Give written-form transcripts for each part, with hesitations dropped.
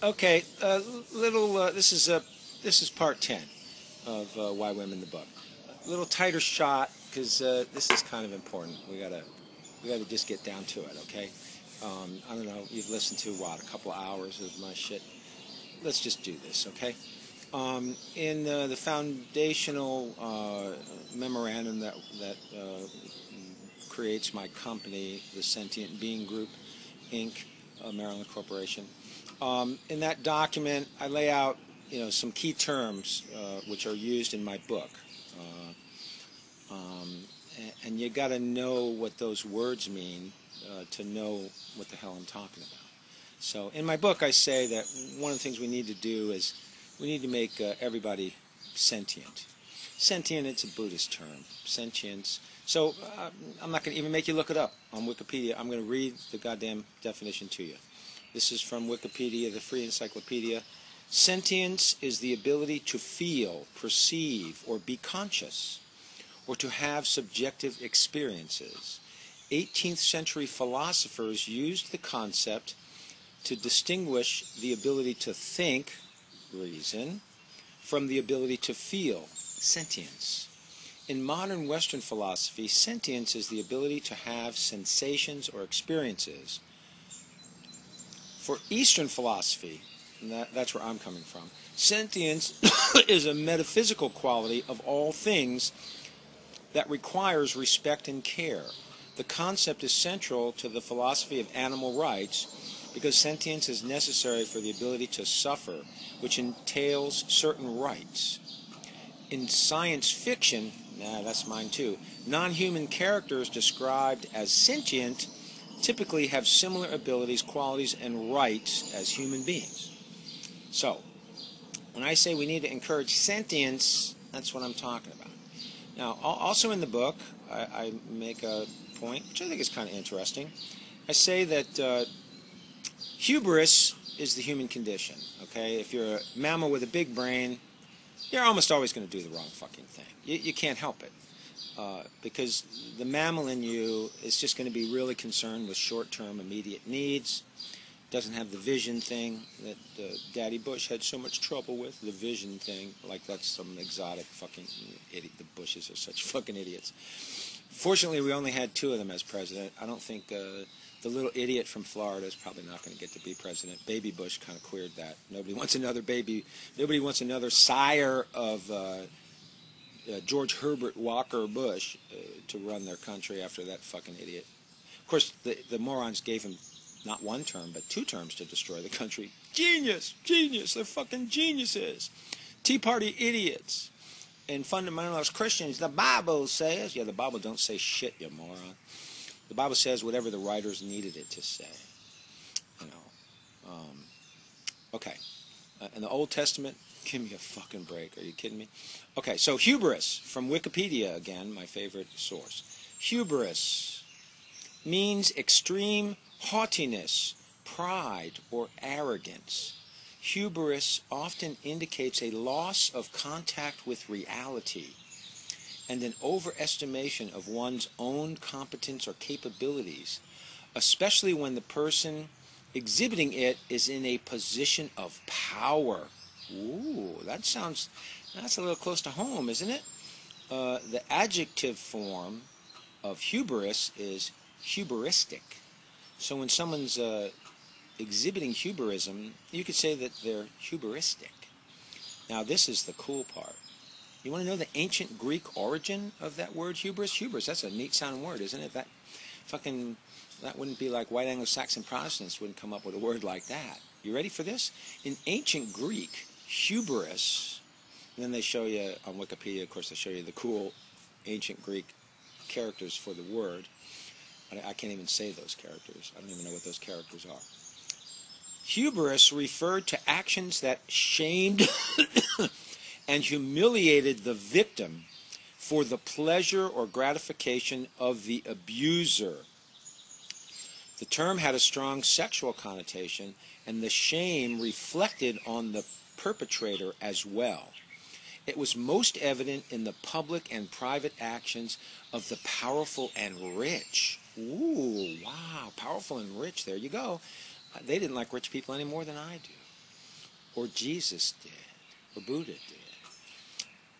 Okay, this is part 10 of Why Women the Book. A little tighter shot because this is kind of important. We gotta just get down to it. Okay. I don't know. You've listened to a couple of hours of my shit. Let's just do this. Okay. In the foundational memorandum that creates my company, the Sentient Being Group, Inc., Maryland Corporation. In that document, I lay out, some key terms which are used in my book, and you got to know what those words mean to know what the hell I'm talking about. So, in my book, I say that one of the things we need to do is we need to make everybody sentient. Sentient, it's a Buddhist term. Sentience. So, I'm not going to even make you look it up on Wikipedia. I'm going to read the goddamn definition to you. This is from Wikipedia, the free encyclopedia. Sentience is the ability to feel, perceive, or be conscious, or to have subjective experiences. 18th century philosophers used the concept to distinguish the ability to think, reason, from the ability to feel, sentience. In modern Western philosophy, sentience is the ability to have sensations or experiences. For Eastern philosophy, and that's where I'm coming from, sentience is a metaphysical quality of all things that requires respect and care. The concept is central to the philosophy of animal rights because sentience is necessary for the ability to suffer, which entails certain rights. In science fiction, that's mine too, non-human characters described as sentient typically have similar abilities, qualities, and rights as human beings. So, when I say we need to encourage sentience, that's what I'm talking about. Now, also in the book, I make a point, which I think is kind of interesting. I say that hubris is the human condition, okay? If you're a mammal with a big brain, you're almost always going to do the wrong fucking thing. You can't help it. Because the mammal in you is just going to be really concerned with short-term immediate needs. Doesn't have the vision thing that Daddy Bush had so much trouble with, the vision thing, like that's some exotic fucking idiot. The Bushes are such fucking idiots. Fortunately, we only had 2 of them as president. I don't think the little idiot from Florida is probably not going to get to be president. Baby Bush kind of queered that. Nobody wants another baby. Nobody wants another sire of George Herbert Walker Bush to run their country after that fucking idiot. Of course, the morons gave him not 1 term, but 2 terms to destroy the country. Genius! Genius! They're fucking geniuses. Tea Party idiots. And fundamentalist Christians, the Bible says, the Bible don't say shit, you moron. The Bible says whatever the writers needed it to say. Okay. In the Old Testament, give me a fucking break. Are you kidding me? Okay, so hubris, from Wikipedia again, my favorite source. Hubris means extreme haughtiness, pride, or arrogance. Hubris often indicates a loss of contact with reality and an overestimation of one's own competence or capabilities, especially when the person exhibiting it is in a position of power. Ooh, that's a little close to home, isn't it? The adjective form of hubris is hubristic. So when someone's exhibiting hubrism, you could say that they're hubristic. Now, this is the cool part. You want to know the ancient Greek origin of that word hubris? Hubris, that's a neat sounding word, isn't it? That wouldn't be like white Anglo-Saxon Protestants wouldn't come up with a word like that. You ready for this? In ancient Greek, hubris, and then they show you on Wikipedia, of course, they show you the cool ancient Greek characters for the word. I can't even say those characters. I don't even know what those characters are. Hubris referred to actions that shamed and humiliated the victim for the pleasure or gratification of the abuser. The term had a strong sexual connotation, and the shame reflected on the perpetrator as well. It was most evident in the public and private actions of the powerful and rich. Ooh, wow, powerful and rich, there you go. They didn't like rich people any more than I do. or Jesus did, or Buddha did.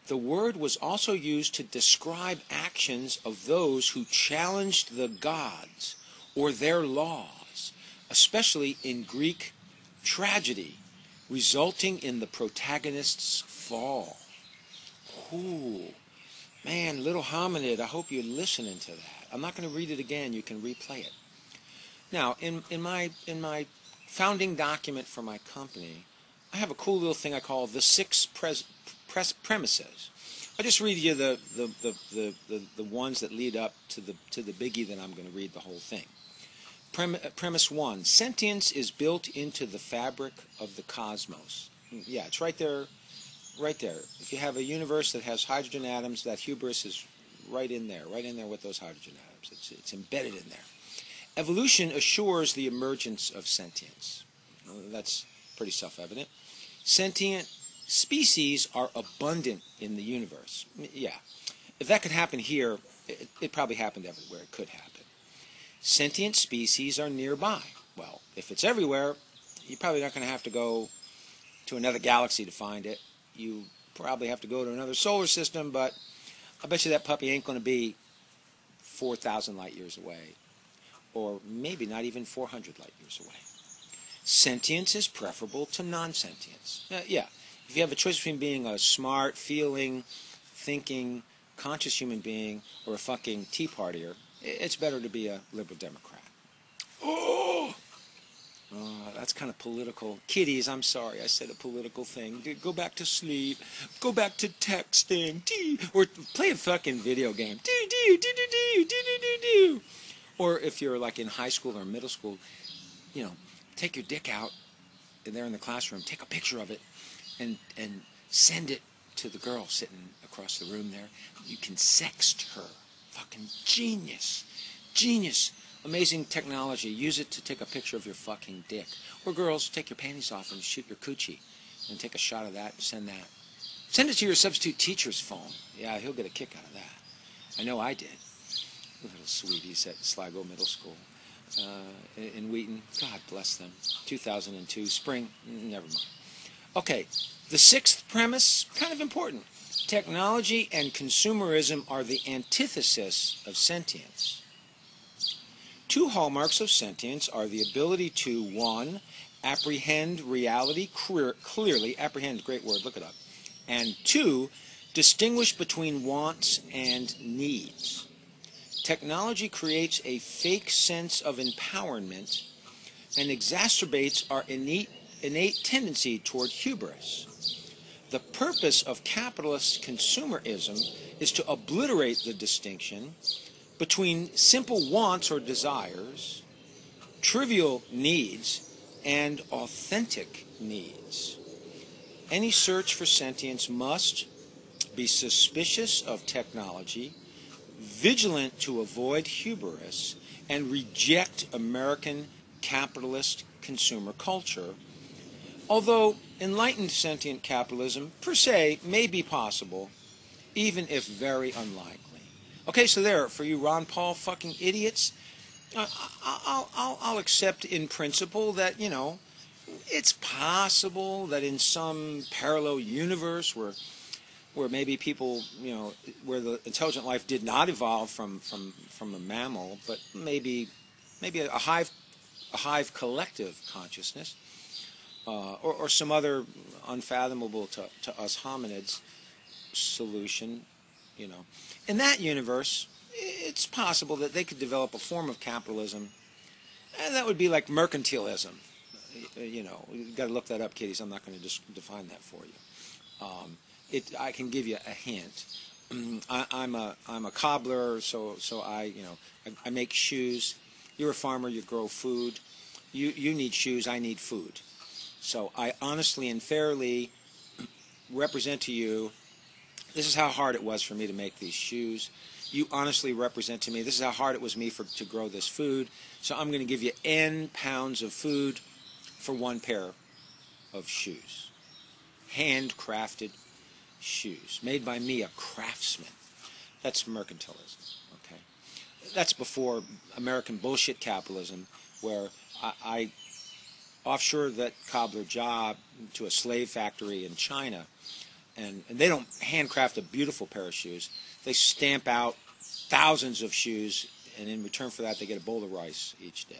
The word was also used to describe actions of those who challenged the gods or their laws, especially in Greek tragedy, resulting in the protagonist's fall. Ooh, man, little hominid, I hope you're listening to that. I'm not going to read it again. You can replay it. Now, in my founding document for my company, I have a cool little thing I call the 6 premises. I'll just read you the ones that lead up to the biggie that I'm going to read the whole thing. Premise 1: sentience is built into the fabric of the cosmos. Yeah, it's right there, right there. If you have a universe that has hydrogen atoms, that hubris is right in there with those hydrogen atoms. It's embedded in there. Evolution assures the emergence of sentience. That's pretty self-evident. Sentient species are abundant in the universe. Yeah. If that could happen here, it probably happened everywhere. It could happen. Sentient species are nearby. Well, if it's everywhere, you're probably not going to have to go to another galaxy to find it. You probably have to go to another solar system, but I bet you that puppy ain't going to be 4,000 light years away, or maybe not even 400 light years away. Sentience is preferable to non-sentience. Yeah, if you have a choice between being a smart, feeling, thinking, conscious human being or a fucking tea partier, it's better to be a liberal Democrat. Oh, that's kind of political. Kiddies, I'm sorry I said a political thing. Go back to sleep. Go back to texting. Or play a fucking video game. Or if you're like in high school or middle school, you know, take your dick out and they're in the classroom, take a picture of it and send it to the girl sitting across the room there. You can sext her. Fucking genius. Genius. Amazing technology. Use it to take a picture of your fucking dick. Or girls, take your panties off and shoot your coochie and take a shot of that and send that. Send it to your substitute teacher's phone. Yeah, he'll get a kick out of that. I know I did. Little sweeties at Sligo Middle School in Wheaton. God bless them. 2002. Spring. Never mind. Okay. The 6th premise, kind of important. Technology and consumerism are the antithesis of sentience. 2 hallmarks of sentience are the ability to, 1, apprehend reality clearly, apprehend, great word, look it up, and 2, distinguish between wants and needs. Technology creates a fake sense of empowerment and exacerbates our innate tendency toward hubris. The purpose of capitalist consumerism is to obliterate the distinction between simple wants or desires, trivial needs, and authentic needs. Any search for sentience must be suspicious of technology, vigilant to avoid hubris, and reject American capitalist consumer culture, although enlightened sentient capitalism, per se, may be possible, even if very unlikely. Okay, so there, for you Ron Paul fucking idiots, I'll accept in principle that, you know, it's possible that in some parallel universe where maybe people, you know, where the intelligent life did not evolve from a mammal, but maybe a hive collective consciousness, or some other unfathomable to us hominids solution, you know. In that universe, it's possible that they could develop a form of capitalism, and that would be like mercantilism. You know, you've got to look that up, kiddies. I'm not going to just define that for you. I can give you a hint. I'm a cobbler, so I make shoes. You're a farmer. You grow food. You need shoes. I need food. So I honestly and fairly represent to you, this is how hard it was for me to make these shoes. You honestly represent to me, this is how hard it was me to grow this food. So I'm going to give you N pounds of food for 1 pair of shoes. Handcrafted shoes. Made by me, a craftsman. That's mercantilism. Okay? That's before American bullshit capitalism, where I offshore that cobbler job to a slave factory in China, and they don't handcraft a beautiful pair of shoes. They stamp out thousands of shoes, and in return for that, they get a bowl of rice each day.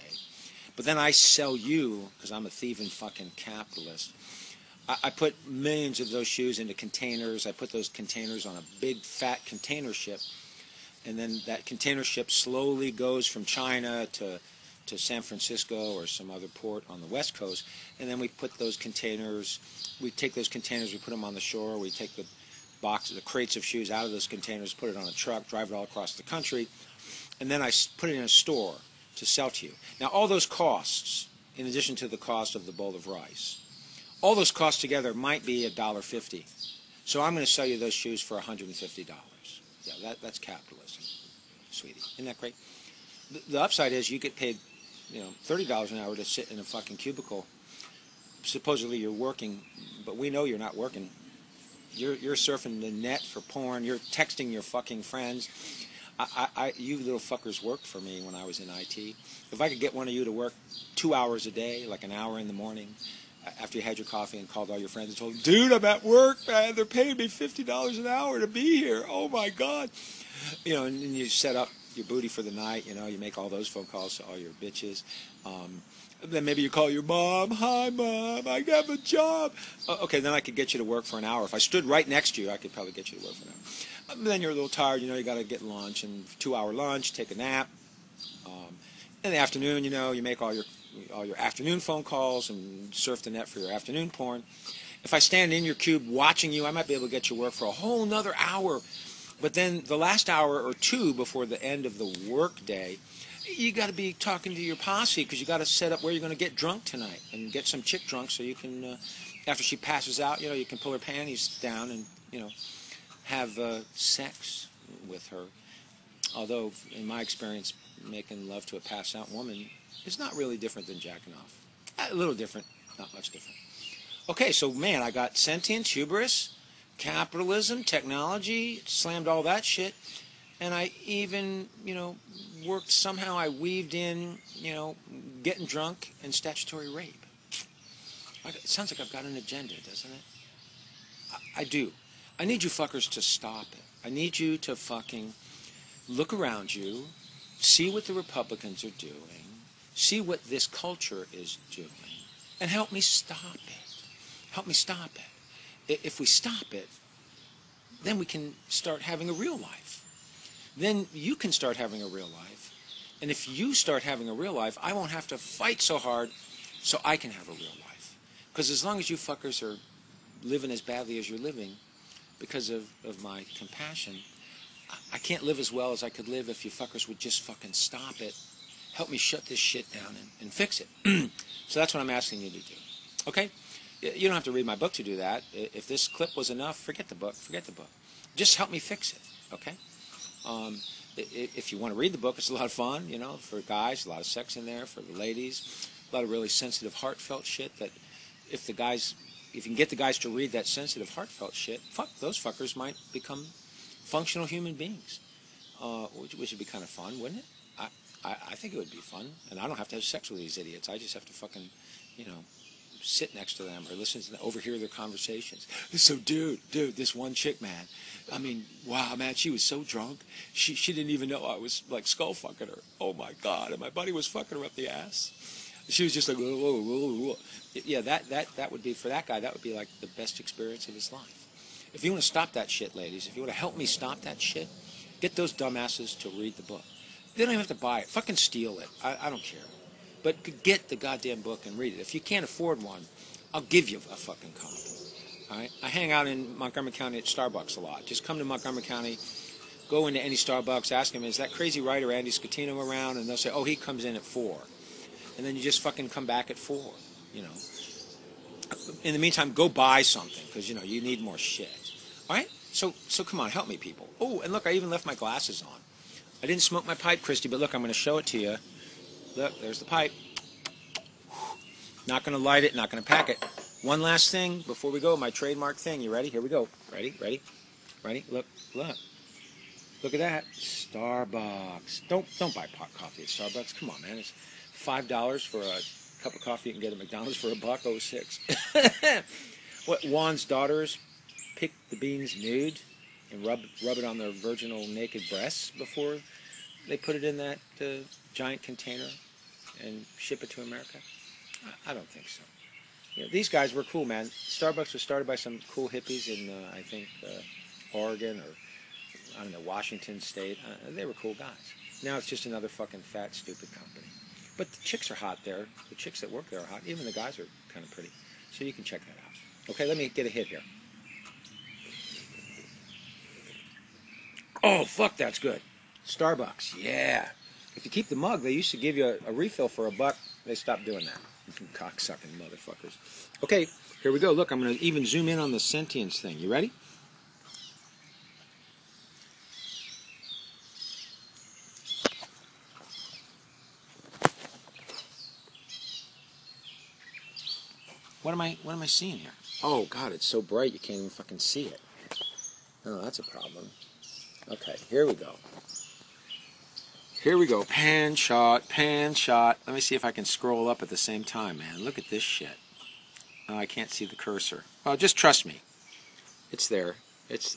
But then I sell you, because I'm a thieving fucking capitalist, I put millions of those shoes into containers. I put those containers on a big, fat container ship, and then that container ship slowly goes from China to San Francisco or some other port on the West Coast, and then we put those containers, we take those containers, we put them on the shore, we take the crates of shoes out of those containers, put it on a truck, drive it all across the country, and then I put it in a store to sell to you. Now, all those costs, in addition to the cost of the bowl of rice, all those costs together might be $1.50. So I'm going to sell you those shoes for $150. Yeah, that's capitalism, sweetie. Isn't that great? The upside is you get paid, $30 an hour to sit in a fucking cubicle. Supposedly you're working, but we know you're not working. You're surfing the net for porn. You're texting your fucking friends. You little fuckers worked for me when I was in IT. If I could get one of you to work 2 hours a day, like an hour in the morning, after you had your coffee and called all your friends and told them, dude, I'm at work, man. They're paying me $50 an hour to be here. Oh, my God. And you set up your booty for the night. You make all those phone calls to all your bitches. Then maybe you call your mom. Hi, Mom. I have a job. Okay, then I could get you to work for an hour. If I stood right next to you, I could probably get you to work for an hour. Then you're a little tired. You got to get lunch, and 2-hour lunch, take a nap. In the afternoon, you make all your afternoon phone calls and surf the net for your afternoon porn. If I stand in your cube watching you, I might be able to get you work for a whole nother hour. But then the last hour or two before the end of the work day, you got to be talking to your posse because you got to set up where you're going to get drunk tonight and get some chick drunk so you can, after she passes out, you can pull her panties down and, have sex with her. Although, in my experience, making love to a passed-out woman is not really different than jacking off. A little different, not much different. Okay, so, man, I got sentience, hubris, capitalism, technology, slammed all that shit, and I even, worked, somehow I weaved in, getting drunk and statutory rape. It sounds like I've got an agenda, doesn't it? I do. I need you fuckers to stop it. I need you to fucking look around you, see what the Republicans are doing, see what this culture is doing, and help me stop it. Help me stop it. If we stop it, then we can start having a real life. Then you can start having a real life. And if you start having a real life, I won't have to fight so hard so I can have a real life. Because as long as you fuckers are living as badly as you're living, because of my compassion, I can't live as well as I could live if you fuckers would just fucking stop it, help me shut this shit down and fix it. So that's what I'm asking you to do. Okay? You don't have to read my book to do that. If this clip was enough, forget the book. Just help me fix it. Okay? If you want to read the book, it's a lot of fun, for guys, a lot of sex in there, for the ladies, a lot of really sensitive, heartfelt shit that if you can get the guys to read that sensitive, heartfelt shit, those fuckers might become functional human beings, which would be kind of fun, wouldn't it? I think it would be fun, and I don't have to have sex with these idiots. I just have to fucking, sit next to them or listen to them, overhear their conversations. So, dude, this one chick, man, I mean, wow, man, she was so drunk. She didn't even know I was, like, skull fucking her. Oh, my God. And my buddy was fucking her up the ass. She was just like, whoa, whoa, whoa, whoa. Yeah, that would be, for that guy, that would be, like, the best experience of his life. If you want to stop that shit, ladies, if you want to help me stop that shit, get those dumbasses to read the book. They don't even have to buy it. Fucking steal it. I don't care. But get the goddamn book and read it. If you can't afford one, I'll give you a fucking copy. All right? I hang out in Montgomery County at Starbucks a lot. Just come to Montgomery County, go into any Starbucks, ask them, is that crazy writer Andy Scatino around? And they'll say, oh, he comes in at 4. And then you just fucking come back at 4, In the meantime, go buy something, because, you need more shit. All right? So come on, help me, people. Oh, and look, I even left my glasses on. I didn't smoke my pipe, Christy, but look, I'm going to show it to you. Look, there's the pipe. Not going to light it, not going to pack it. One last thing before we go, my trademark thing. You ready? Here we go. Ready? Look. Look at that. Starbucks. Don't buy pot coffee at Starbucks. Come on, man. It's $5 for a cup of coffee you can get at McDonald's for $1.06. What, Juan's daughters pick the beans nude and rub it on their virginal naked breasts before they put it in that giant container and ship it to America? I don't think so. You know, these guys were cool, man. Starbucks was started by some cool hippies in, I think, Oregon or, I don't know, Washington State. They were cool guys. Now it's just another fucking fat, stupid company. But the chicks are hot there. The chicks that work there are hot. Even the guys are kind of pretty. So you can check that out. Okay, let me get a hit here. Oh, fuck, that's good. Starbucks, yeah. If you keep the mug, they used to give you a refill for $1. They stopped doing that. Cocksucking motherfuckers. Okay, here we go. Look, I'm going to even zoom in on the sentience thing. You ready? What am I seeing here? Oh, God, it's so bright you can't even fucking see it. Oh, that's a problem. Okay, here we go. Here we go. Pan shot, pan shot. Let me see if I can scroll up at the same time, man. Look at this shit. Oh, I can't see the cursor. Well, just trust me. It's there. It's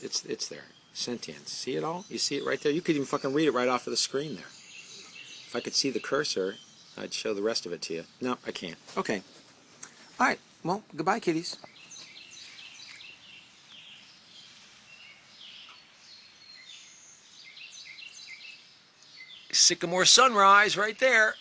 there. Sentience. See it all? You see it right there? You could even fucking read it right off of the screen there. If I could see the cursor, I'd show the rest of it to you. No, I can't. Okay. All right. Well, goodbye, kiddies. Sycamore sunrise right there.